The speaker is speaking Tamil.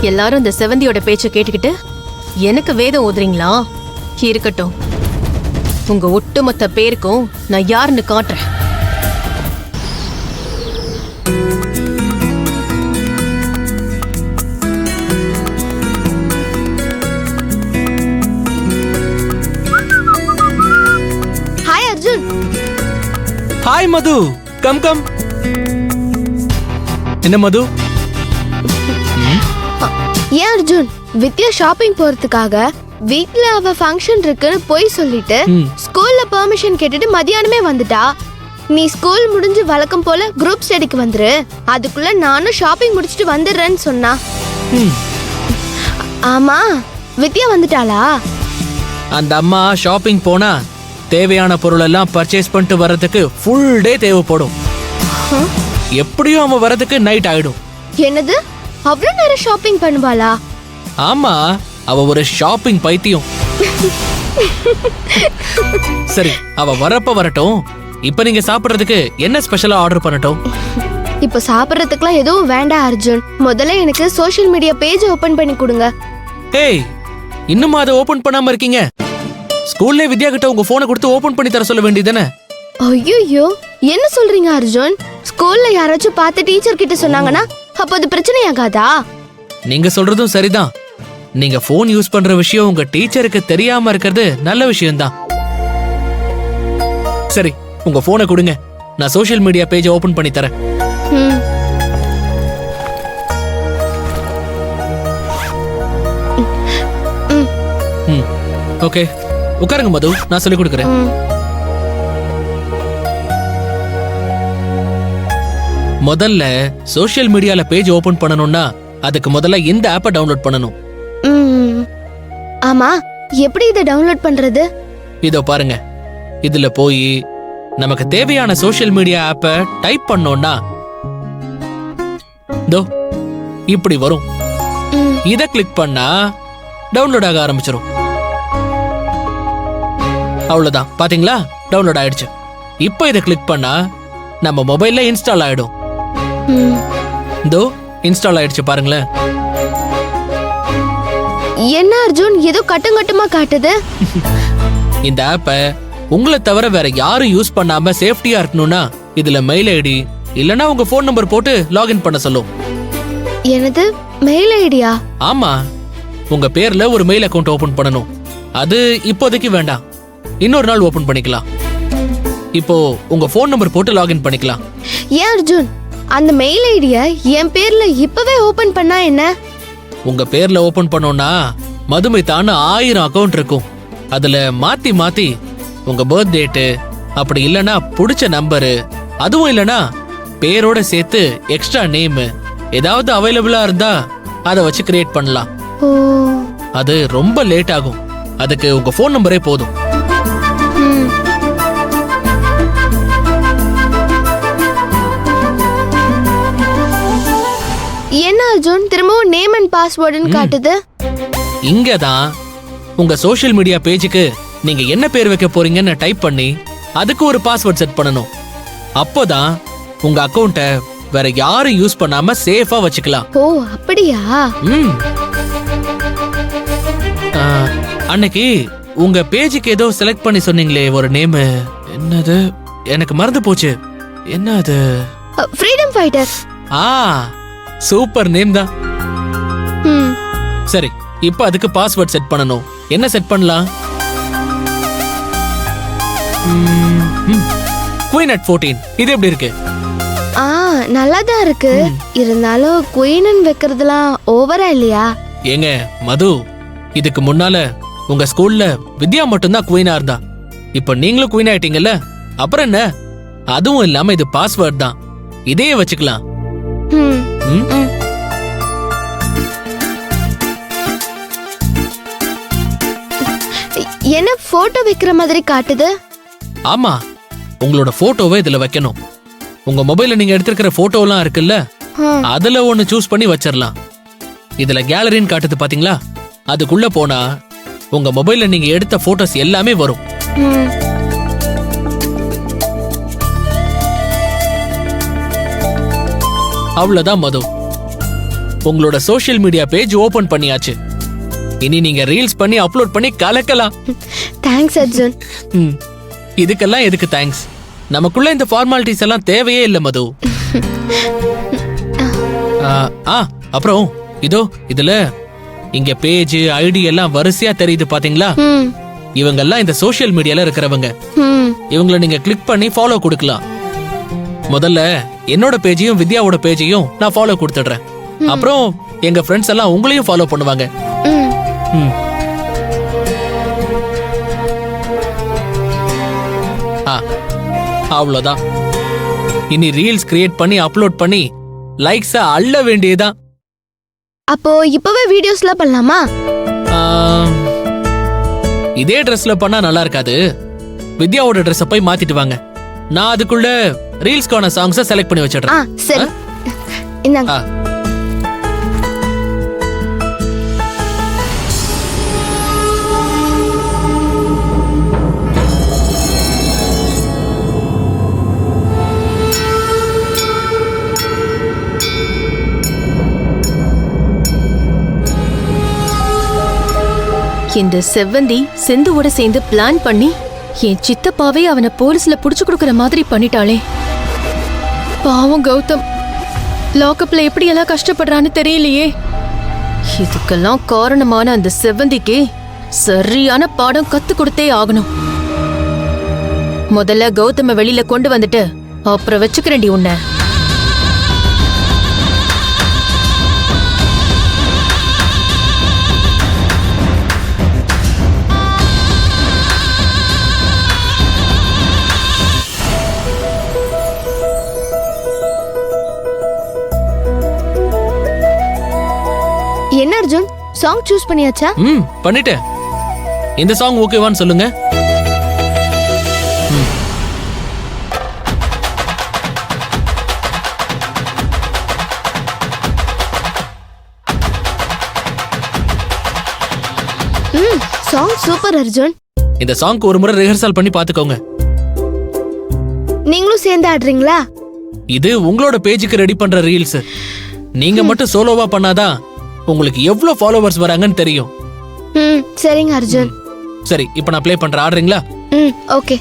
எல்லாரும் இந்த செவந்தியோட பேச்ச கேட்டுக்கிட்டு எனக்கு வேதம் ஓதுறீங்களா? இருக்கட்டும், உங்க ஒட்டுமொத்த பேருக்கும் நான் யாருன்னு காட்டுறேன். ஹாய் அர்ஜுன். ஹாய் மது, கம் கம். என்ன மது? ஏன் அர்ஜுன், வித்யா ஷாப்பிங் போறதுக்காக வீட்ல அவ ஃபங்க்ஷன் இருக்குன்னு போய் சொல்லிட்டு ஸ்கூல்ல பெர்மிஷன் கேட்டுட்டு மதியானமே வந்துட்டா. நீ ஸ்கூல் முடிஞ்சு வழக்கம் போல குரூப் ஸ்டடிக்கு வந்துரு, அதுக்குள்ள நானும் ஷாப்பிங் முடிச்சிட்டு வந்துடுறேன்னு சொன்னா. ஆமா, வித்யா வந்துட்டாளா? அந்த அம்மா ஷாப்பிங் போனா தேவையான பொருள் எல்லாம் பர்ச்சேஸ் பண்ணிட்டு வர்றதுக்கு ஃபுல் டே தேவைப்படும். எப்படியும் அவன் வர்றதுக்கு நைட் ஆயிடும். என்னது, அவ்வளவு நேரம் ஷாப்பிங் பண்ணுவாளா? ஆமா, அவ ஒரு ஷாப்பிங் பைத்தியம். சரி, அவ வரப்ப வரட்டும். இப்ப நீங்க சாப்பிடுறதுக்கு என்ன ஸ்பெஷலா ஆர்டர் பண்ணட்டும்? இப்ப சாப்பிடுறதுக்குலாம் எதுவும் வேண்டாம் அர்ஜுன். முதல்ல எனக்கு சோஷியல் மீடியா பேஜ் ஓபன் பண்ணி கொடுங்க. ஏய், இன்னும் அதை ஓபன் பண்ணாம இருக்கீங்க? ஸ்கூல்ல வித்யா கிட்ட உங்க போனை கொடுத்து ஓபன் பண்ணி தர சொல்ல வேண்டியதானே? ஐயோ, என்ன சொல்றீங்க அர்ஜுன்? ஸ்கூல்ல யாராச்சும் பார்த்து டீச்சர் கிட்ட சொன்னாங்கன்னா அப்ப அது பிரச்சனையாகாதா? நீங்க சொல்றதும் சரிதான். நீங்க போன் யூஸ் பண்ற விஷயம் உங்க டீச்சருக்கு தெரியாம இருக்கிறது நல்ல விஷயம்தான். சரி, உங்க போனை கொடுங்க, நான் சோஷியல் மீடியா பேஜ் ஓபன் பண்ணி தரேன். ஓகே, உட்காருங்க மது, நான் சொல்லி கொடுக்கறேன். முதல்ல சோஷியல் மீடியால பேஜ் ஓபன் பண்ணனும்னா அதுக்கு முதல்ல இந்த ஆப்பை டவுன்லோட் பண்ணனும். ஆமா, எப்படி இத டவுன்லோட் பண்றது? இதோ பாருங்க, இதுல போய் நமக்கு தேவையான சோஷியல் மீடியா ஆப்பை டைப் பண்ணோம்னா தோ இப்படி வரும். இத கிளிக் பண்ணா டவுன்லோட் ஆக ஆரம்பிச்சிரும். அவ்வளவுதான், பாத்தீங்களா? டவுன்லோட் ஆயிடுச்சு. இப்போ இத கிளிக் பண்ணா நம்ம மொபைல்ல இன்ஸ்டால் ஆயிடும். தோ இன்ஸ்டால் ஆயிடுச்சு, பாருங்களேன். என்ன அர்ஜுன், ஏதோ கட்டமா காட்டுது? இந்த ஆப்பை உங்களை தவிர வேற யாரும் யூஸ் பண்ணாம சேஃப்டியா இருக்கணும்னா இதுல மெயில் ஐடி இல்லனா உங்க போன் நம்பர் போட்டு லாகின் பண்ண சொல்லும். என்னது, மெயில் ஐடியா? ஆமா, உங்க பேர்ல ஒரு மெயில் அக்கவுண்ட் ஓபன் பண்ணனும். அது இப்போதைக்கு வேண்டாம், இன்னொரு நாள் ஓபன் பண்ணிக்கலாம். இப்போ உங்க போன் நம்பர் போட்டு லாகின் பண்ணிக்கலாம். ஏன் அர்ஜுன், அந்த மெயில் ஐடியா என் பேர்ல இப்பவே ஓபன் பண்ணா என்ன? உங்க பேர்ல ஓபன் பண்ணோம்னா மதுமிதான்னு 1000 அக்கவுண்ட் இருக்கும். அதுல மாத்தி மாத்தி உங்க பர்த் டேட்டு, அப்படி இல்லனா புடிச்ச நம்பரு, அதுவும் இல்லனா பேரோட சேர்த்து எக்ஸ்ட்ரா நேம் ஏதாவது அவைலபிளா இருந்தா அதை வச்சு கிரியேட் பண்ணலாம். அது ரொம்ப லேட் ஆகும், அதுக்கு உங்க போன் நம்பரே போதும். என்ன அர்ஜுன், திரும்பவும் நேம் அண்ட் பாஸ்வேர்டுன்னு காட்டுது? இங்கதான் உங்க சோஷியல் மீடியா பேஜுக்கு நீங்க என்ன பேர் வைக்க போறீங்கன்னு டைப் பண்ணி அதுக்கு ஒரு பாஸ்வேர்ட் செட் பண்ணணும். அப்போதான் உங்க அக்கவுண்ட வேற யாரும் யூஸ் பண்ணாம சேஃபா வச்சுக்கலாம். ஓ, அப்படியா? அன்னைக்கு உங்க பேஜுக்கு ஏதோ செலக்ட் பண்ணி சொன்னீங்களே ஒரு நேம், என்னது எனக்கு மறந்து போச்சு. என்ன அது? Freedom fighter. சூப்பர் நேம் தான். சரி, இப்போ அதுக்கு பாஸ்வேர்ட் செட் பண்ணனும். என்ன செட் பண்ணலாம்? Queen at 14. இது எப்படி இருக்கு? நல்லாதான் இருக்கு. இருந்தாலும் குயின்னு வைக்கிறதுலாம் ஓவரா இல்லையா? ஏங்க மது, இதுக்கு முன்னால உங்க ஸ்கூல்ல வித்யா மட்டும்தான் குயினா இருந்தா. இப்ப நீங்களும் குயின் ஆயிட்டீங்கல்ல, அப்புறம் என்ன? அதுவும் இல்லாம இது பாஸ்வேர்ட் தான், இதையே வச்சுக்கலாம். என்ன போட்டோ வைக்கிற மாதிரி காட்டுது? ஆமா, உங்களோட போட்டோவை இதுல வைக்கணும். உங்க மொபைல்ல நீங்க எடுத்திருக்கிற போட்டோ எல்லாம் இருக்குல்ல, அதுல ஒன்னு சூஸ் பண்ணி வச்சிரலாம். இதுல கேலரின்னு காட்டுது பாத்தீங்களா? அதுக்குள்ள போனா உங்க மொபைல்ல நீங்க எடுத்த போட்டோஸ் எல்லாமே வரும். ம். அவ்வளவுதான் மது, உங்களோட சோஷியல் மீடியா பேஜ் ஓபன் பண்ணியாச்சு. இனி நீங்க ரீல்ஸ் பண்ணி அப்லோட் பண்ணி கலக்கலாம். தேங்க்ஸ் அர்ஜுன். ம், இதுக்கெல்லாம் எதுக்கு தேங்க்ஸ்? நமக்குள்ள இந்த ஃபார்மாலிட்டிஸ் எல்லாம் தேவையே இல்ல மது. அப்புறம் இதோ இதுல இங்க பேஜ் ஐடி எல்லாம் வரிசையா தெரியுது பாத்தீங்களா? ம். இவங்கெல்லாம் இந்த சோஷியல் மீடியால இருக்கிறவங்க. ம். இவங்கள நீங்க கிளிக் பண்ணி ஃபாலோ கொடுக்கலாம். முதல்ல என்னோட பேஜையும் வித்யாவோட பேஜையும் நான் ஃபாலோ கொடுத்துடுறேன். அப்புறம் எங்க ஃப்ரெண்ட்ஸ் எல்லாம் உங்களையும் ஃபாலோ பண்ணுவாங்க. ம். ம். அவ்வளவுதான். இனி ரீல்ஸ் கிரியேட் பண்ணி அப்லோட் பண்ணி லைக்ஸ அள்ள வேண்டியதான். அப்போ இப்பவே வீடியோஸ்லாம் பண்ணலாமா? இதே ட்ரெஸ்ல பண்ணா நல்லா இருக்காது. வித்யாவோட ட்ரெஸ்ஸ போய் மாத்திட்டு வாங்க. நான் அதுக்குள்ள ரீல்ஸ்க்கான சாங்ஸ செலக்ட் பண்ணி வச்சிடுறேன். சரி, இந்தாங்க. இந்த செவ்வந்தி செந்துவோட சேர்ந்து பிளான் பண்ணி என் சித்தப்பாவே அவனை போலீஸ்ல புடிச்சு கொடுக்கற மாதிரி பண்ணிட்டாளே. பாவம் கௌதம் லாக்அப்ல எப்படி எல்லாம் கஷ்டப்படுறான்னு தெரியலையே. இதுக்கெல்லாம் காரணமான அந்த செவ்வந்திக்கு சரியான பாடம் கத்து கொடுத்தே ஆகணும். முதல்ல கௌதம வெளியில கொண்டு வந்துட்டு அப்புறம் வச்சுக்கிறேன்டி உன்னை. என்ன அர்ஜுன், சாங் சூஸ் பண்ணியாச்சா? பண்ணிட்டேன். இந்த சாங் ஓகேவான்னு சொல்லுங்க. Song super Arjun. இந்த சாங்க்கு ஒரு முறை ரிஹர்சல் பண்ணி பாத்துக்கோங்க. நீங்களும் சேர்ந்து ஆடுறீங்களா? இது உங்களோட பேஜுக்கு ரெடி பண்ற ரீல்ஸ். நீங்க மட்டும் சோலோவா பண்ணாதான் உங்களுக்கு எவ்வளவு ஃபாலோவர்ஸ் வராங்கன்னு தெரியும். சரிங்க அர்ஜுன். சரி, இப்போ நான் ப்ளே பண்றேன். ஆடுறீங்களா? ஓகே.